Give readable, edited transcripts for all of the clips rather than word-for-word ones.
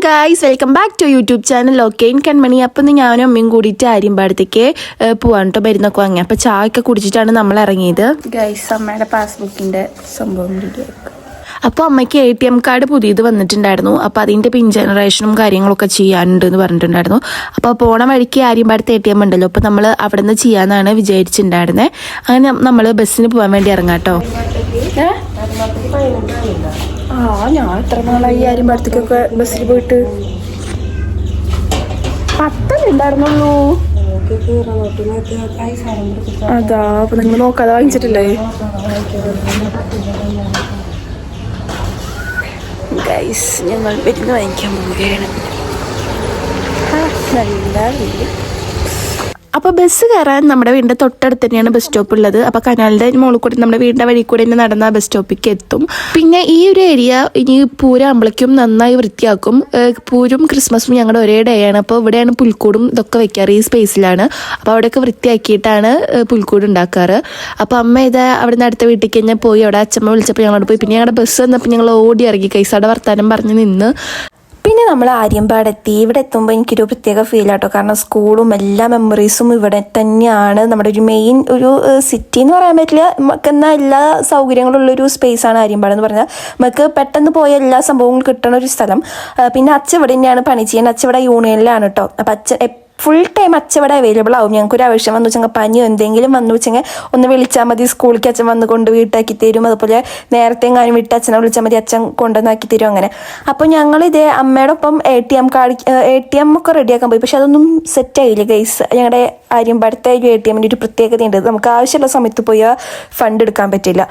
Guys, welcome back to YouTube channel ഓക്കെയിൻ കൺമണി. അപ്പം ഞാനും അമ്മയും കൂടിയിട്ട് ആര്യമ്പാടത്തേക്ക് പോവാൻ കേട്ടോ, മരുന്നൊക്കെ വാങ്ങി. അപ്പം ചായ ഒക്കെ കുടിച്ചിട്ടാണ് നമ്മൾ ഇറങ്ങിയത്. ഗൈസ്, അമ്മയുടെ പാസ്ബുക്കിൻ്റെ സംഭവം റെഡിയാക്കുക. അപ്പോൾ അമ്മയ്ക്ക് ATM കാർഡ് പുതിയത് വന്നിട്ടുണ്ടായിരുന്നു. അപ്പോൾ അതിൻ്റെ പിൻ ജനറേഷനും കാര്യങ്ങളൊക്കെ ചെയ്യാനുണ്ട് എന്ന് പറഞ്ഞിട്ടുണ്ടായിരുന്നു. അപ്പോൾ പോണ വഴിക്ക് ആര്യമ്പാടത്ത് ATM ഉണ്ടല്ലോ, അപ്പോൾ നമ്മൾ അവിടെ നിന്ന് ചെയ്യാമെന്നാണ് വിചാരിച്ചിട്ടുണ്ടായിരുന്നത്. അങ്ങനെ നമ്മൾ ബസ്സിന് പോകാൻ വേണ്ടി ഇറങ്ങാം കേട്ടോ. ഞാൻ എത്ര നാളായി ആര്യമ്പാടത്തേക്കൊക്കെ ബസ്സിൽ പോയിട്ട്? 10 ഉണ്ടായിരുന്നുള്ളൂ. അതാ, അപ്പൊ നിങ്ങൾ നോക്കാതെ വാങ്ങിച്ചിട്ടില്ലേ? ഗൈസ്, ഞങ്ങൾ മരുന്ന് വാങ്ങിക്കാൻ പോവുകയാണ്. നല്ല വീട്. അപ്പോൾ ബസ് കയറാൻ നമ്മുടെ വീടിൻ്റെ തൊട്ടടുത്ത് തന്നെയാണ് ബസ് സ്റ്റോപ്പ് ഉള്ളത്. അപ്പോൾ കനാലിൻ്റെ മുകളിൽ കൂടി നമ്മുടെ വീടിൻ്റെ വഴി കൂടി തന്നെ നടന്ന ബസ് സ്റ്റോപ്പിലേക്ക് എത്തും. പിന്നെ ഈ ഒരു ഏരിയ ഇനി പൂരം അമ്പലയ്ക്കും നന്നായി വൃത്തിയാക്കും. പൂരും ക്രിസ്മസും ഞങ്ങളുടെ ഒരേ ഡേ ആണ്. അപ്പോൾ ഇവിടെയാണ് പുൽക്കൂടും ഇതൊക്കെ വെക്കാറ്, ഈ സ്പേസിലാണ്. അപ്പോൾ അവിടെയൊക്കെ വൃത്തിയാക്കിയിട്ടാണ് പുൽക്കൂട് ഉണ്ടാക്കാറ്. അപ്പോൾ അമ്മ ഇത് അവിടെ നിന്ന് അടുത്ത വീട്ടിലേക്ക് തന്നെ പോയി. അവിടെ അച്ഛമ്മ വിളിച്ചപ്പോൾ ഞങ്ങളോട് പോയി. പിന്നെ ഞങ്ങളുടെ ബസ് വന്നപ്പോൾ ഞങ്ങൾ ഓടി ഇറങ്ങി. കൈസാടെ വർത്താനം പറഞ്ഞ് നിന്ന്. പിന്നെ നമ്മൾ ആര്യമ്പാടെത്തി. ഇവിടെ എത്തുമ്പോൾ എനിക്കൊരു പ്രത്യേക ഫീൽ ആട്ടോ. കാരണം സ്കൂളും എല്ലാ മെമ്മറീസും ഇവിടെ തന്നെയാണ്. നമ്മുടെ ഒരു മെയിൻ ഒരു സിറ്റി എന്ന് പറയാൻ പറ്റില്ല, നമുക്ക് എന്നാൽ എല്ലാ സൗകര്യങ്ങളുള്ളൊരു സ്പേസാണ് ആര്യമ്പാട് എന്ന് പറഞ്ഞാൽ. നമുക്ക് പെട്ടെന്ന് പോയ എല്ലാ സംഭവങ്ങളും കിട്ടുന്ന ഒരു സ്ഥലം. പിന്നെ അച്ഛൻ ഇവിടെ തന്നെയാണ് പണി ചെയ്യുന്നത്. അച്ഛൻ ഇവിടെ യൂണിയനിലാണ് കേട്ടോ. അപ്പം അച്ഛൻ ഫുൾ ടൈം അച്ഛൻ ഇവിടെ അവൈലബിൾ ആവും. ഞങ്ങൾക്കൊരു ആവശ്യം വന്നു വെച്ചെങ്കിൽ, പനിയോ എന്തെങ്കിലും വന്നു വെച്ചെങ്കിൽ ഒന്ന് വിളിച്ചാൽ മതി. സ്കൂളിലേക്ക് അച്ഛൻ വന്ന് കൊണ്ട് വീട്ടാക്കി തരും. അതുപോലെ നേരത്തെ എങ്ങാനും വിട്ട് അച്ഛനെ വിളിച്ചാൽ മതി, അച്ഛൻ കൊണ്ടുവന്നാക്കി തരും. അങ്ങനെ അപ്പോൾ ഞങ്ങളിതേ അമ്മയുടെ ഒപ്പം ATM ഒക്കെ റെഡിയാക്കാൻ പോയി. പക്ഷെ അതൊന്നും സെറ്റായില്ല ഗൈസ്. ഞങ്ങളുടെ ആര്യമ്പാടത്തെ ഒരു ATMൻ്റെ ഒരു പ്രത്യേകതയുണ്ട്. നമുക്ക് ആവശ്യമുള്ള സമയത്ത് പോയി ഫണ്ട് എടുക്കാൻ പറ്റില്ല.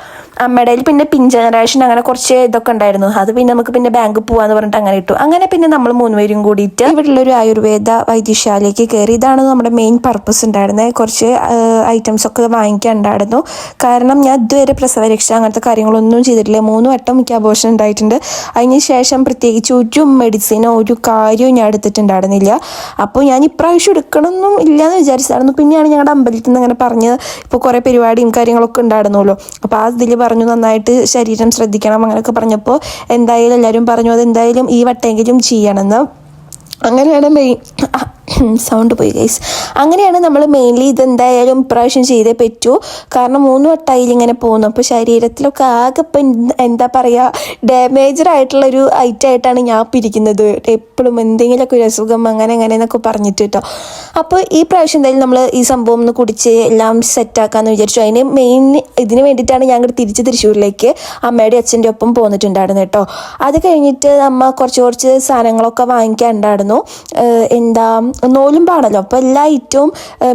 അമ്മയുടെ പിന്നെ പിൻ ജനറേഷൻ അങ്ങനെ കുറച്ച് ഇതൊക്കെ ഉണ്ടായിരുന്നു. അത് പിന്നെ നമുക്ക് പിന്നെ ബാങ്ക് പോകാന്ന് പറഞ്ഞിട്ട് അങ്ങനെ ഇട്ടു. അങ്ങനെ പിന്നെ നമ്മൾ 3 പേരും കൂടിയിട്ട് ഇവിടെയുള്ളൊരു ആയുർവേദ വൈദ്യശാലയ്ക്ക് കയറി. ഇതാണ് നമ്മുടെ മെയിൻ പർപ്പസ് ഉണ്ടായിരുന്നത്. കുറച്ച് ഐറ്റംസ് ഒക്കെ വാങ്ങിക്കാനുണ്ടായിരുന്നു. കാരണം ഞാൻ ഇതുവരെ പ്രസവരക്ഷ അങ്ങനത്തെ കാര്യങ്ങളൊന്നും ചെയ്തിട്ടില്ല. 3 വട്ടം എനിക്ക് അബോർഷൻ ഉണ്ടായിട്ടുണ്ട്. അതിന് ശേഷം പ്രത്യേകിച്ച് ഒരു മെഡിസിനോ ഒരു കാര്യവും ഞാൻ എടുത്തിട്ടുണ്ടായിരുന്നില്ല. അപ്പോൾ ഞാൻ ഇപ്രാവശ്യം എടുക്കണമെന്നും ഇല്ലയെന്ന് വിചാരിച്ചായിരുന്നു. പിന്നെയാണ് ഞങ്ങളുടെ അമ്പലത്തിൽ നിന്ന് അങ്ങനെ പറഞ്ഞ്, ഇപ്പോൾ കുറേ പരിപാടിയും കാര്യങ്ങളൊക്കെ ഉണ്ടായിരുന്നല്ലോ. അപ്പോൾ ആ ഇതിൽ പറഞ്ഞു നന്നായിട്ട് ശരീരം ശ്രദ്ധിക്കണം അങ്ങനെയൊക്കെ പറഞ്ഞപ്പോൾ എന്തായാലും എല്ലാവരും പറഞ്ഞു അതെന്തായാലും ഈ വട്ടെങ്കിലും ചെയ്യണമെന്ന്. അങ്ങനെയാണ് സൗണ്ട് പോയി ഗൈസ്. അങ്ങനെയാണ് നമ്മൾ മെയിൻലി ഇതെന്തായാലും ഇപ്രാവശ്യം ചെയ്തേ പറ്റൂ. കാരണം 3 വട്ടമായിൽ ഇങ്ങനെ പോകുന്നു. അപ്പോൾ ശരീരത്തിലൊക്കെ ആകെ ഇപ്പം എന്താ പറയുക, ഡാമേജഡ് ആയിട്ടുള്ളൊരു ഐറ്റമായിട്ടാണ് ഞാൻ പിരിക്കുന്നത്. എപ്പോഴും എന്തെങ്കിലുമൊക്കെ ഒരു അസുഖം അങ്ങനെ എന്നൊക്കെ പറഞ്ഞിട്ട് കേട്ടോ. അപ്പോൾ ഈ പ്രാവശ്യം എന്തായാലും നമ്മൾ ഈ സംഭവം ഒന്ന് കുടിച്ച് എല്ലാം സെറ്റാക്കാമെന്ന് വിചാരിച്ചു. ഇതിന് വേണ്ടിയിട്ടാണ് ഞങ്ങൾ തിരിച്ച് തൃശ്ശൂരിലേക്ക് അമ്മയുടെ അച്ഛൻ്റെ ഒപ്പം പോന്നിട്ടുണ്ടായിരുന്നു കേട്ടോ. അത് കഴിഞ്ഞിട്ട് അമ്മ കുറച്ച് സാധനങ്ങളൊക്കെ വാങ്ങിക്കാനുണ്ടായിരുന്നു. എന്താ, നോലുമ്പാണല്ലോ. അപ്പോൾ എല്ലാ ഐറ്റവും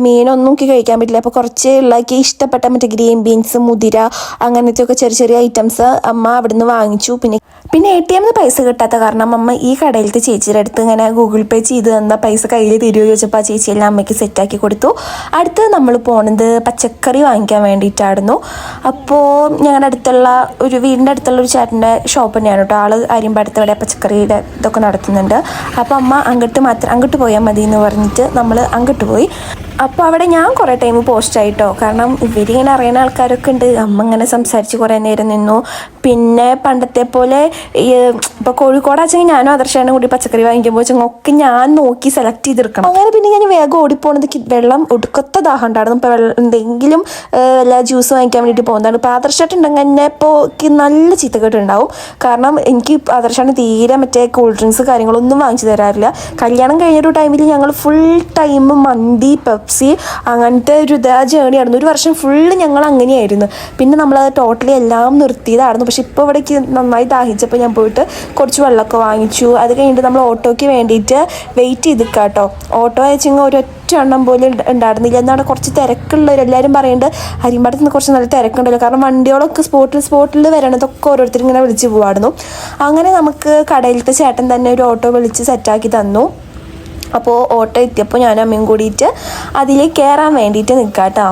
മീനൊന്നും എനിക്ക് കഴിക്കാൻ പറ്റില്ല. അപ്പോൾ കുറച്ച് ഉള്ളാക്കി ഇഷ്ടപ്പെട്ട മറ്റേ ഗ്രീൻ ബീൻസ്, മുതിര അങ്ങനത്തെ ഒക്കെ ചെറിയ ഐറ്റംസ് അമ്മ അവിടുന്ന് വാങ്ങിച്ചു. പിന്നെ ATM പൈസ കിട്ടാത്ത കാരണം അമ്മ ഈ കടയിലത്തെ ചേച്ചിയുടെ അടുത്ത് ഇങ്ങനെ ഗൂഗിൾ പേ ചെയ്ത് തന്ന പൈസ കയ്യിൽ തരുമോ ചോദിച്ചപ്പോൾ ആ ചേച്ചി എല്ലാം അമ്മയ്ക്ക് സെറ്റാക്കി കൊടുത്തു. അടുത്ത് നമ്മൾ പോണത് പച്ചക്കറി വാങ്ങിക്കാൻ വേണ്ടിയിട്ടായിരുന്നു. അപ്പോൾ ഞങ്ങളുടെ അടുത്തുള്ള വീടിൻ്റെ അടുത്തുള്ള ഒരു ചേട്ടൻ്റെ ഷോപ്പ് തന്നെയാണ് കേട്ടോ. ആൾ ആര്യമ്പാടത്ത് ഇവിടെ പച്ചക്കറിയുടെ ഇതൊക്കെ നടത്തുന്നുണ്ട്. അപ്പോൾ അമ്മ അങ്ങോട്ട് പോയാൽ മതി എന്ന് പറഞ്ഞിട്ട് നമ്മൾ അങ്ങോട്ട് പോയി. അപ്പോൾ അവിടെ ഞാൻ കുറേ ടൈം പോസ്റ്റായിട്ടോ. കാരണം ഇവരിങ്ങനെ അറിയുന്ന ആൾക്കാരൊക്കെ ഉണ്ട്. അമ്മ ഇങ്ങനെ സംസാരിച്ച് കുറേ നേരം നിന്നു. പിന്നെ പണ്ടത്തെ പോലെ ഇപ്പോൾ കോഴിക്കോടാച്ചെങ്കിൽ ഞാനും ആദർശാനും കൂടി പച്ചക്കറി വാങ്ങിക്കുമ്പോൾ ഒക്കെ ഞാൻ നോക്കി സെലക്ട് ചെയ്തെടുക്കണം. അങ്ങനെ പിന്നെ ഞാൻ വേഗം ഓടിപ്പോണത് വെള്ളം ഒടുക്കത്തെ ദാഹം ഉണ്ടായിരുന്നു. ഇപ്പോൾ എന്തെങ്കിലും എല്ലാ ജ്യൂസ് വാങ്ങിക്കാൻ വേണ്ടിയിട്ട് പോകുന്നതാണ്. ഇപ്പോൾ ആദർശായിട്ടുണ്ടെങ്കിൽ തന്നെ ഇപ്പോൾ നല്ല ചീത്തക്കെട്ടുണ്ടാവും. കാരണം എനിക്ക് ആദർശാണ് തീരെ മറ്റേ കൂൾ ഡ്രിങ്ക്സ് കാര്യങ്ങളൊന്നും വാങ്ങിച്ചു തരാറില്ല. കല്യാണം കഴിഞ്ഞൊരു ടൈമിൽ ഞങ്ങൾ ഫുൾ ടൈം മന്തി, പെപ്സി അങ്ങനത്തെ ഒരു ജേണി ആയിരുന്നു. 1 വർഷം ഫുള്ള് ഞങ്ങൾ അങ്ങനെയായിരുന്നു. പിന്നെ നമ്മൾ ടോട്ടലി എല്ലാം നിർത്തിയതായിരുന്നു. പക്ഷെ ഇപ്പോൾ ഇവിടേക്ക് നന്നായി ദാഹിച്ചപ്പോൾ ഞാൻ പോയിട്ട് കുറച്ച് വെള്ളമൊക്കെ വാങ്ങിച്ചു. അത് കഴിഞ്ഞിട്ട് നമ്മൾ ഓട്ടോയ്ക്ക് വേണ്ടിയിട്ട് വെയിറ്റ് ചെയ്ത് കേട്ടോ. ഓട്ടോ അയച്ചെങ്കിൽ ഒരൊറ്റ എണ്ണം പോലും ഉണ്ടായിരുന്നില്ല. എന്നാണ് കുറച്ച് തിരക്കുള്ളവരെല്ലാവരും പറയുന്നുണ്ട് ആര്യമ്പാടത്ത് നിന്ന് കുറച്ച് നല്ല തിരക്കുണ്ടല്ലോ. കാരണം വണ്ടികളൊക്കെ സ്പോട്ടിൽ വരണതൊക്കെ ഓരോരുത്തർ ഇങ്ങനെ വിളിച്ച് പോവായിരുന്നു. അങ്ങനെ നമുക്ക് കടയിലത്തെ ചേട്ടൻ തന്നെ ഒരു ഓട്ടോ വിളിച്ച് സെറ്റാക്കി തന്നു. അപ്പോൾ ഓട്ടോ എത്തിയപ്പോൾ ഞാൻ അമ്മയും കൂടിയിട്ട് അതിൽ കയറാൻ വേണ്ടിയിട്ട് നിൽക്കാം കേട്ടോ.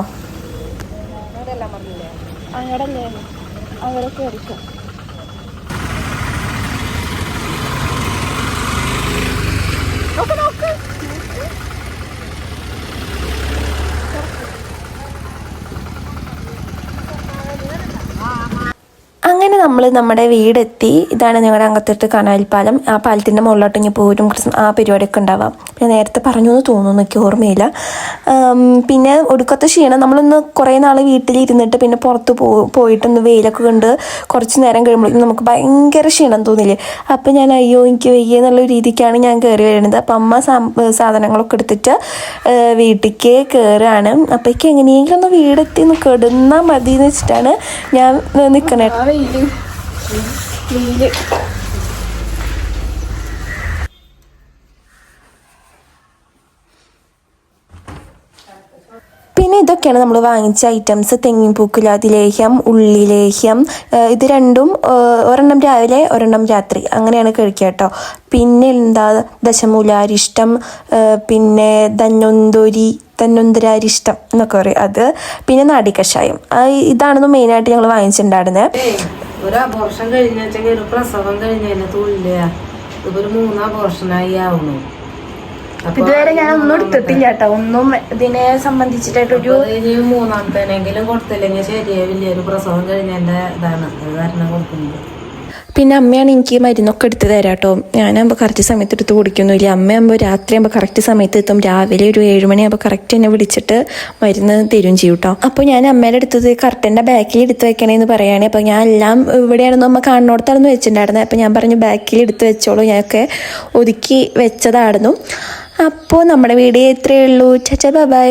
നമ്മൾ നമ്മുടെ വീടെത്തി. ഇതാണ് ഞങ്ങളുടെ അങ്കത്തിട്ട് കനാൽ പാലം. ആ പാലത്തിൻ്റെ മുകളിലോട്ട് ഇനി പോരും ആ പരിപാടിയൊക്കെ ഉണ്ടാവാം. ഞാൻ നേരത്തെ പറഞ്ഞു എന്ന് തോന്നുന്നു, എനിക്ക് ഓർമ്മയില്ല. പിന്നെ ഒടുക്കത്തെ ക്ഷീണം. നമ്മളൊന്ന് കുറേ നാൾ വീട്ടിലിരുന്നിട്ട് പിന്നെ പുറത്ത് പോയിട്ടൊന്ന് വെയിലൊക്കെ കണ്ട് കുറച്ച് നേരം കഴിയുമ്പോഴേക്കും നമുക്ക് ഭയങ്കര ക്ഷീണം തോന്നില്ലേ. അപ്പം ഞാൻ അയ്യോ എനിക്ക് വയ്യ എന്നുള്ള രീതിക്കാണ് ഞാൻ കയറി വരുന്നത്. അപ്പം അമ്മ സാധനങ്ങളൊക്കെ എടുത്തിട്ട് വീട്ടിലേക്ക് കയറുകയാണ്. അപ്പോഴേക്ക് എങ്ങനെയെങ്കിലും ഒന്ന് വീടെത്തി ഒന്ന് കിടന്നാൽ മതി എന്ന് വെച്ചിട്ടാണ് ഞാൻ നിൽക്കണേ. പിന്നെ ഇതൊക്കെയാണ് നമ്മൾ വാങ്ങിച്ച ഐറ്റംസ്. തെങ്ങിൻ പൂക്കുലാതി ലേഹ്യം, ഉള്ളി ലേഹ്യം. ഇത് രണ്ടും ഒരെണ്ണം രാവിലെ ഒരെണ്ണം രാത്രി അങ്ങനെയാണ് കഴിക്കുക കേട്ടോ. പിന്നെ എന്താ ദശമൂലാരിഷ്ടം, പിന്നെ ധന്വന്തരാരിഷ്ടം എന്നൊക്കെ പറയും അത്. പിന്നെ നാടികഷായം. ഇതാണെന്ന് മെയിനായിട്ട് ഞങ്ങൾ വാങ്ങിച്ചിട്ടുണ്ടായിരുന്നത്. ഒരു അബോർഷൻ കഴിഞ്ഞാൽ ഒരു പ്രസവം കഴിഞ്ഞതിന് തൊഴില്ല ഇതൊരു 3 അബോർഷനായി ആവുന്നു. ഇതുവരെ ഞാൻ ഒന്നും എടുത്തിട്ടില്ല കേട്ടോ. ഒന്നും ഇതിനെ സംബന്ധിച്ചിട്ടൊരു മൂന്നാമത്തേനെങ്കിലും കൊടുത്തില്ലെങ്കിൽ ശരിയാവില്ല. ഒരു പ്രസവം കഴിഞ്ഞതിന്റെ ഇതാണ് അത് കാരണം കൊടുക്കുന്നത്. പിന്നെ അമ്മയാണ് എനിക്ക് മരുന്നൊക്കെ എടുത്ത് തരാം കേട്ടോ. ഞാനാകുമ്പോൾ കറക്റ്റ് സമയത്ത് എടുത്ത് കുടിക്കൊന്നുമില്ല. അമ്മയാകുമ്പോൾ രാത്രിയാകുമ്പോൾ കറക്റ്റ് സമയത്ത് എത്തും. രാവിലെ ഒരു 7 മണിയാകുമ്പോൾ കറക്റ്റ് എന്നെ വിളിച്ചിട്ട് മരുന്ന് തരും ചെയ്യും കേട്ടോ. അപ്പോൾ ഞാൻ അമ്മയുടെ അടുത്തത് കർട്ടൻ്റെ ബാക്കിൽ എടുത്ത് വെക്കണേന്ന് പറയുകയാണെങ്കിൽ അപ്പോൾ ഞാൻ എല്ലാം ഇവിടെയാണെന്ന് അമ്മ കാണുന്നിടത്താണെന്ന് വെച്ചിട്ടുണ്ടായിരുന്നത്. അപ്പോൾ ഞാൻ പറഞ്ഞു ബാക്കിൽ എടുത്ത് വെച്ചോളൂ, ഞാനൊക്കെ ഒതുക്കി വെച്ചതായിരുന്നു. അപ്പോൾ നമ്മുടെ വീഡിയോ ഇത്രയേ ഉള്ളൂ. ചാച്ചാ ബൈ.